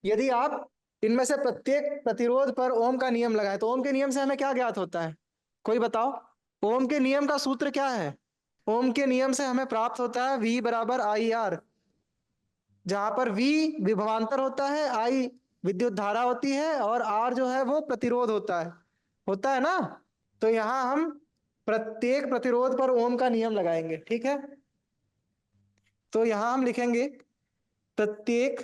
यदि आप इनमें से प्रत्येक प्रतिरोध पर ओम का नियम लगाएं तो ओम के नियम से हमें क्या ज्ञात होता है? कोई बताओ। ओम के नियम का सूत्र क्या है? ओम के नियम से हमें प्राप्त होता है V बराबर आई आर, जहां पर V विभवांतर होता है, I विद्युत धारा होती है और R जो है वो प्रतिरोध होता है ना। तो यहां हम प्रत्येक प्रतिरोध पर ओम का नियम लगाएंगे, ठीक है। तो यहां हम लिखेंगे प्रत्येक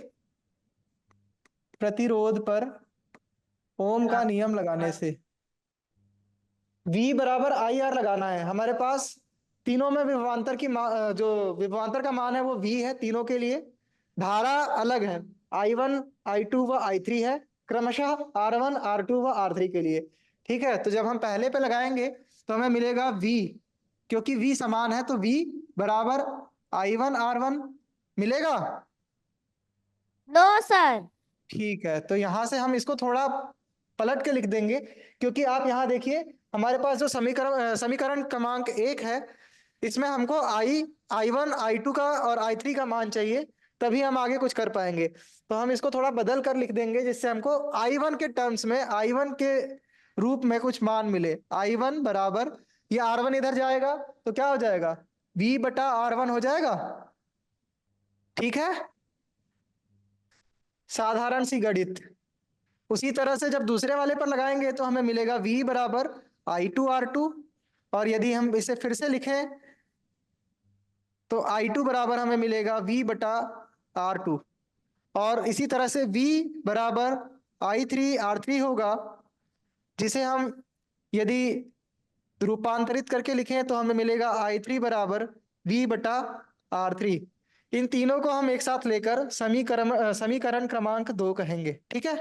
प्रतिरोध पर ओम का नियम लगाने से V बराबर आई आर लगाना है। हमारे पास तीनों में विभवांतर जो विभवांतर का मान है वो V है तीनों के लिए। धारा अलग है, I1 I2 व I3 है, क्रमशः R1 R2 व R3 के लिए। ठीक है, तो जब हम पहले पे लगाएंगे तो हमें मिलेगा V, क्योंकि V समान है तो V बराबर I1 R1 मिलेगा। No sir. ठीक है, तो यहां से हम इसको थोड़ा पलट के लिख देंगे, क्योंकि आप यहां देखिए हमारे पास जो समीकरण क्रमांक 1 है, इसमें हमको I1 I2 का और I3 का मान चाहिए, तभी हम आगे कुछ कर पाएंगे। तो हम इसको थोड़ा बदल कर लिख देंगे जिससे हमको I1 के टर्म्स में, I1 के रूप में कुछ मान मिले। I1 बराबर, ये R1 इधर जाएगा तो क्या हो जाएगा? V बटा R1 हो जाएगा। ठीक है, साधारण सी गणित। उसी तरह से जब दूसरे वाले पर लगाएंगे तो हमें मिलेगा V बराबर I2 R2, और यदि हम इसे फिर से लिखें तो I2 बराबर हमें मिलेगा V बटा R2, और इसी तरह से V बराबर I3 R3 होगा, जिसे हम यदि रूपांतरित करके लिखें तो हमें मिलेगा I3 बराबर V बटा R3। इन तीनों को हम एक साथ लेकर समीकरण क्रमांक 2 कहेंगे, ठीक है।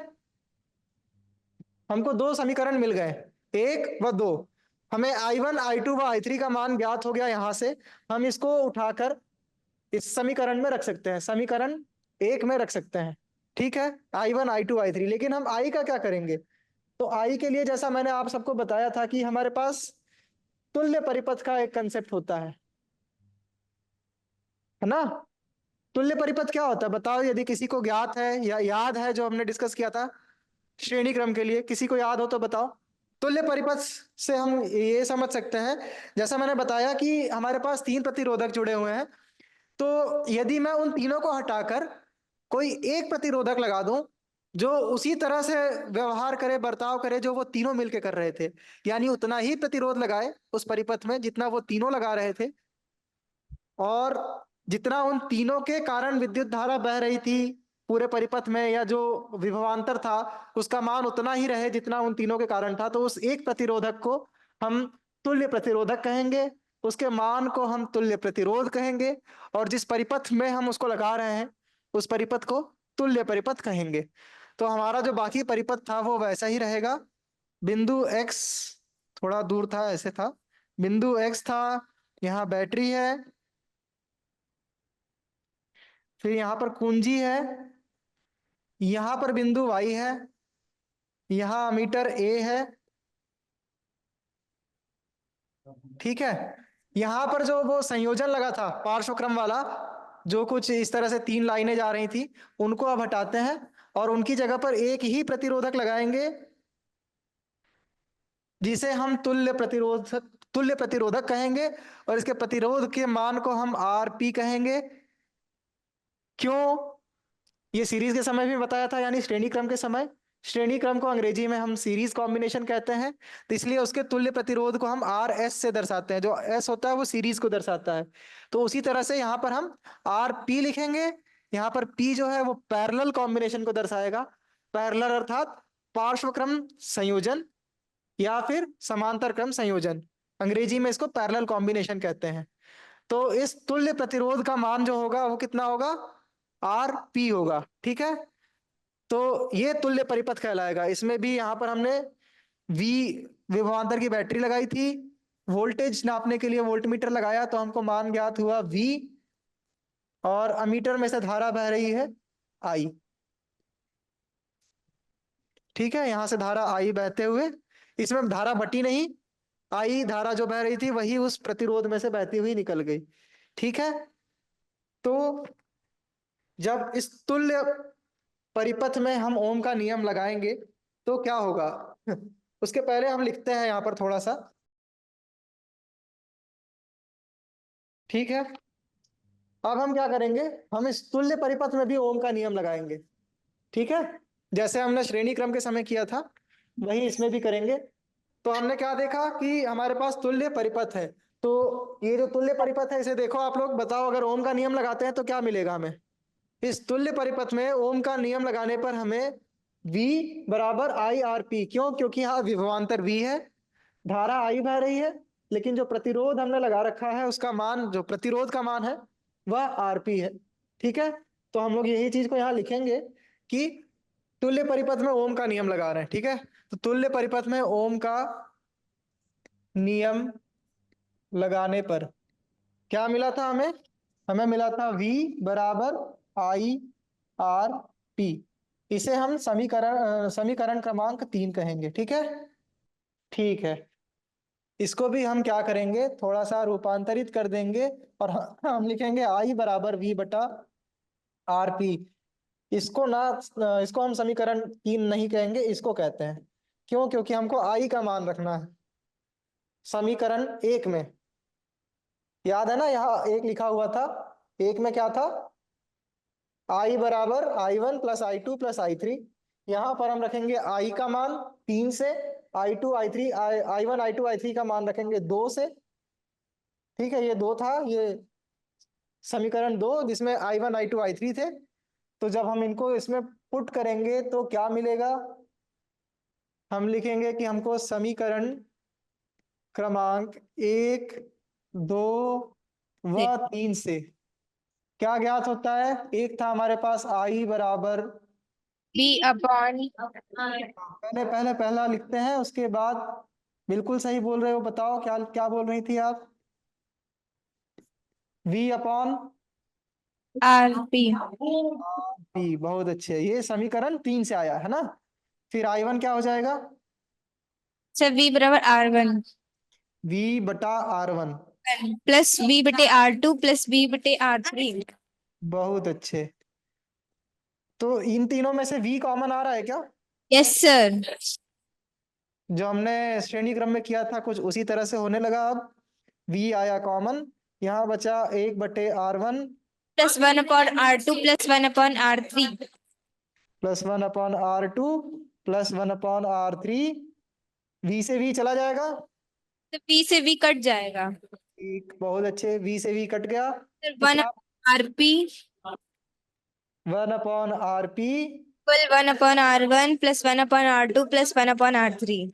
हमको दो समीकरण मिल गए, 1 व 2। हमें I1 I2 व I3 का मान ज्ञात हो गया, यहां से हम इसको उठाकर इस समीकरण में रख सकते हैं, समीकरण 1 में रख सकते हैं। ठीक है, I1 I2 I3। लेकिन हम I का क्या करेंगे? तो I के लिए जैसा मैंने आप सबको बताया था कि हमारे पास तुल्य परिपथ का एक कंसेप्ट होता है ना। तुल्य परिपथ क्या होता है बताओ, यदि किसी को ज्ञात है या याद है जो हमने डिस्कस किया था श्रेणी क्रम के लिए, किसी को याद हो तो बताओ। तुल्य परिपथ से हम ये समझ सकते हैं, जैसा मैंने बताया कि हमारे पास तीन प्रतिरोधक जुड़े हुए हैं, तो यदि मैं उन तीनों को हटाकर कोई एक प्रतिरोधक लगा दूं जो उसी तरह से व्यवहार करे, बर्ताव करे जो वो तीनों मिलकर कर रहे थे, यानी उतना ही प्रतिरोध लगाए उस परिपथ में जितना वो तीनों लगा रहे थे, और जितना उन तीनों के कारण विद्युत धारा बह रही थी पूरे परिपथ में, या जो विभवांतर था उसका मान उतना ही रहे जितना उन तीनों के कारण था, तो उस एक प्रतिरोधक को हम तुल्य प्रतिरोधक कहेंगे, उसके मान को हम तुल्य प्रतिरोध कहेंगे, और जिस परिपथ में हम उसको लगा रहे हैं उस परिपथ को तुल्य परिपथ कहेंगे। तो हमारा जो बाकी परिपथ था वो वैसा ही रहेगा। बिंदु एक्स थोड़ा दूर था, ऐसे था, बिंदु एक्स था, यहाँ बैटरी है, फिर यहां पर कुंजी है, यहां पर बिंदु वाई है, यहां मीटर ए है। ठीक है, यहां पर जो वो संयोजन लगा था पार्श्वक्रम वाला, जो कुछ इस तरह से तीन लाइनें जा रही थी, उनको अब हटाते हैं और उनकी जगह पर एक ही प्रतिरोधक लगाएंगे जिसे हम तुल्य प्रतिरोधक कहेंगे, और इसके प्रतिरोध के मान को हम आर पी कहेंगे। क्यों? ये सीरीज के समय भी बताया था, यानी श्रेणी क्रम के समय। श्रेणी क्रम को अंग्रेजी में हम सीरीज कॉम्बिनेशन कहते हैं, तो इसलिए उसके तुल्य प्रतिरोध को हम आर एस से दर्शाते हैं, जो एस होता है वो सीरीज को दर्शाता है। तो उसी तरह से यहाँ पर हम आर पी लिखेंगे, यहाँ पर पी जो है वो पैरेलल कॉम्बिनेशन को दर्शाएगा। पैरेलल अर्थात पार्श्वक्रम संयोजन या फिर समांतर क्रम संयोजन, अंग्रेजी में इसको पैरेलल कॉम्बिनेशन कहते हैं। तो इस तुल्य प्रतिरोध का मान जो होगा वो कितना होगा? आर पी होगा, ठीक है। तो ये तुल्य परिपथ कहलाएगा। इसमें भी यहां पर हमने वी विभवांतर की बैटरी लगाई थी, वोल्टेज नापने के लिए वोल्टमीटर लगाया, तो हमको मान ज्ञात हुआ V, और अमीटर में से धारा बह रही है I। ठीक है, यहां से धारा I बहते हुए, इसमें धारा बटी नहीं, I धारा जो बह रही थी वही उस प्रतिरोध में से बहती हुई निकल गई। ठीक है, तो जब इस तुल्य परिपथ में हम ओम का नियम लगाएंगे तो क्या होगा? उसके पहले हम लिखते हैं यहाँ पर थोड़ा सा, ठीक है। अब हम क्या करेंगे, हम इस तुल्य परिपथ में भी ओम का नियम लगाएंगे, ठीक है। जैसे हमने श्रेणी क्रम के समय किया था वही इसमें भी करेंगे। तो हमने क्या देखा कि हमारे पास तुल्य परिपथ है। तो ये जो तुल्य परिपथ है इसे देखो आप लोग, बताओ अगर ओम का नियम लगाते हैं तो क्या मिलेगा हमें? इस तुल्य परिपथ में ओम का नियम लगाने पर हमें V बराबर आई आर पी, क्यों? क्योंकि यहाँ विभवांतर V है, धारा I बह रही है, लेकिन जो प्रतिरोध हमने लगा रखा है उसका मान, जो प्रतिरोध का मान है वह आरपी है, ठीक है। तो हम लोग यही चीज को यहाँ लिखेंगे कि तुल्य परिपथ में ओम का नियम लगा रहे हैं, ठीक है। तो तुल्य परिपथ में ओम का नियम लगाने पर क्या मिला था हमें? हमें मिला था V बराबर आई आर पी। इसे हम समीकरण क्रमांक 3 कहेंगे, ठीक है। ठीक है, इसको भी हम क्या करेंगे, थोड़ा सा रूपांतरित कर देंगे और हम लिखेंगे आई बराबर V बटा आर पी। इसको ना, इसको हम समीकरण 3 नहीं कहेंगे, इसको कहते हैं। क्यों? क्योंकि हमको आई का मान रखना है समीकरण 1 में। याद है ना, यहाँ एक लिखा हुआ था, एक में क्या था? आई बराबर I1 plus I2 plus I3। यहां पर हम रखेंगे आई का मान 3 से, I2 I3 I1 I2 I3 का मान रखेंगे 2 से, ठीक है। ये 2 था, ये समीकरण 2 जिसमें I1 I2 I3 थे। तो जब हम इनको इसमें पुट करेंगे तो क्या मिलेगा? हम लिखेंगे कि हमको समीकरण क्रमांक 1, 2 व 3 से क्या ज्ञात होता है? एक था हमारे पास आई बराबर, B upon पहले पहले पहला लिखते हैं उसके बाद। बिल्कुल सही बोल रहे हो, बताओ क्या क्या बोल रही थी आप? V upon RP। पी, बहुत अच्छे, ये समीकरण 3 से आया है ना। फिर I1 क्या हो जाएगा? सर V बराबर R1 V बटा R1। प्लस V बटे R2 प्लस V बटे R3। बहुत अच्छे। तो इन तीनों में से V कॉमन आ रहा है क्या? Yes sir. जो हमने श्रेणी क्रम में किया था कुछ उसी तरह से होने लगा अब। V आया कॉमन, यहाँ बचा 1/R1 plus 1/R2 plus 1/R3। Plus 1/R2 plus 1/R3। V से V चला जाएगा, तो V से V कट जाएगा। एक, बहुत अच्छे, V से V कट गया। सर तो वन क्या? RP 1/RP। Equal 1/R1 plus 1/R2 plus 1/R3।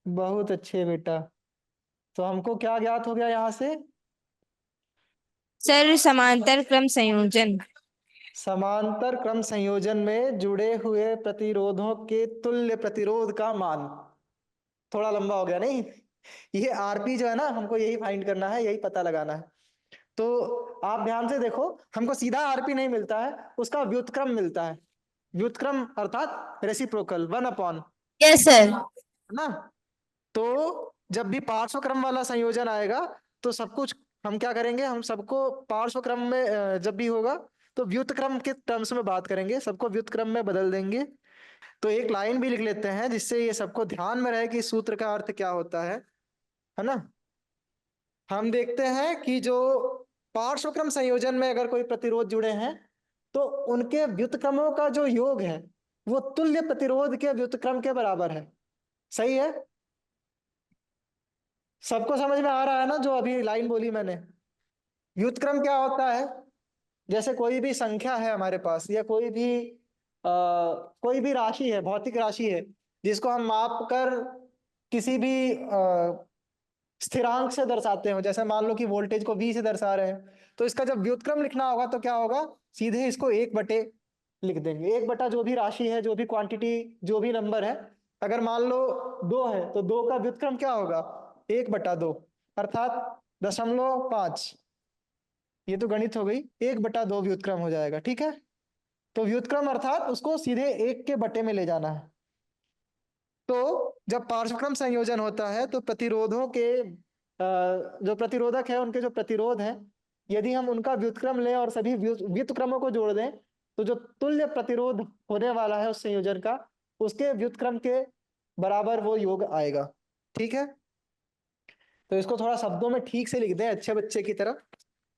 बहुत अच्छे बेटा। तो हमको क्या ज्ञात हो गया यहाँ से? सर समांतर क्रम संयोजन। समांतर क्रम संयोजन में जुड़े हुए प्रतिरोधों के तुल्य प्रतिरोध का मान। थोड़ा लंबा हो गया नहीं? ये आरपी जो है ना, हमको यही फाइंड करना है, यही पता लगाना है। तो आप ध्यान से देखो, हमको सीधा आरपी नहीं मिलता है, उसका व्युत्क्रम मिलता है। व्युत्क्रम अर्थात रेसिप्रोकल 1/, यस सर। है ना। तो जब भी पार्श्व क्रम वाला संयोजन आएगा तो सब कुछ हम क्या करेंगे, हम सबको पार्श्व क्रम में जब भी होगा तो व्युत्क्रम के टर्म्स में बात करेंगे, सबको व्युत्क्रम में बदल देंगे। तो एक लाइन भी लिख लेते हैं जिससे ये सबको ध्यान में रहे कि इस सूत्र का अर्थ क्या होता है ना। हम देखते हैं कि जो पार्श्व क्रम संयोजन में अगर कोई प्रतिरोध जुड़े हैं तो उनके व्युत्क्रमों का जो योग है वो तुल्य प्रतिरोध के व्युत्क्रम के बराबर है। सही है? सबको समझ में आ रहा है ना जो अभी लाइन बोली मैंने? व्युत्क्रम क्या होता है? जैसे कोई भी संख्या है हमारे पास, या कोई भी राशि है, भौतिक राशि है, जिसको हम माप कर किसी भी स्थिरांक से दर्शाते हो। जैसे मान लो कि वोल्टेज को V से दर्शा रहे हैं, तो इसका जब व्युत्क्रम लिखना होगा तो क्या होगा? सीधे इसको 1/, लिख देंगे। 1/, जो भी राशि है, जो भी क्वांटिटी, जो भी नंबर है। अगर मान लो 2 है तो 2 का व्युत्क्रम क्या होगा? 1/2, अर्थात 0.5। ये तो गणित हो गई, 1/2 व्युत्क्रम हो जाएगा, ठीक है। तो व्युत्क्रम अर्थात उसको सीधे 1 के बटे में ले जाना है। तो जब पार्श्वक्रम संयोजन होता है तो प्रतिरोधों के जो प्रतिरोधक है उनके जो प्रतिरोध है, यदि हम उनका व्युत्क्रम लें और सभी व्युत्क्रमों को जोड़ दें तो जो तुल्य प्रतिरोध होने वाला है उस संयोजन का, उसके व्युत्क्रम के बराबर वो योग आएगा। ठीक है, तो इसको थोड़ा शब्दों में ठीक से लिख दें अच्छे बच्चे की तरह।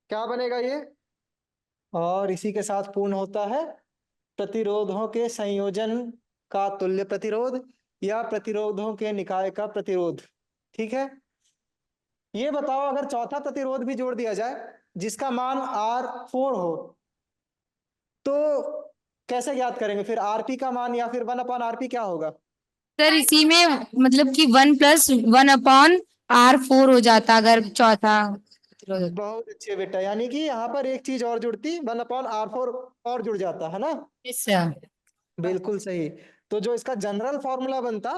क्या बनेगा ये? और इसी के साथ पूर्ण होता है प्रतिरोधों के संयोजन का तुल्य प्रतिरोध या प्रतिरोधों के निकाय का प्रतिरोध। ठीक है, ये बताओ अगर चौथा प्रतिरोध भी जोड़ दिया जाए जिसका मान R4 हो, तो कैसे ज्ञात करेंगे फिर? आरपी का मान या फिर 1/RP क्या होगा? सर इसी में मतलब कि 1+1/R4 हो जाता अगर चौथा प्रतिरोध होता। बहुत अच्छे बेटा, यानी कि यहाँ पर एक चीज और जुड़ती, 1/R4 और जुड़ जाता है ना। Yes sir. बिल्कुल सही। तो जो इसका जनरल फॉर्मूला बनता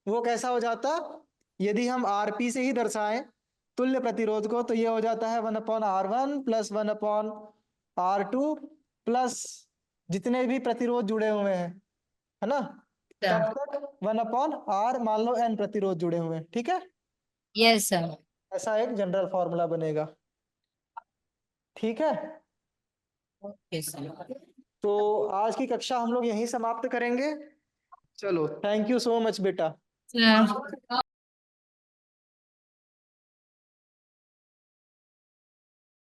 वो कैसा हो जाता? यदि हम आरपी से ही दर्शाएं तुल्य प्रतिरोध को, तो ये हो जाता है 1/R1 प्लस 1/R2 प्लस जितने भी प्रतिरोध जुड़े हुए हैं, है ना, कब तक? 1/R मान लो n प्रतिरोध जुड़े हुए हैं। ठीक है, यस सर। ऐसा एक जनरल फॉर्मूला बनेगा। ठीक है, ओके सर। तो आज की कक्षा हम लोग यहीं समाप्त करेंगे। चलो, थैंक यू सो मच बेटा। सर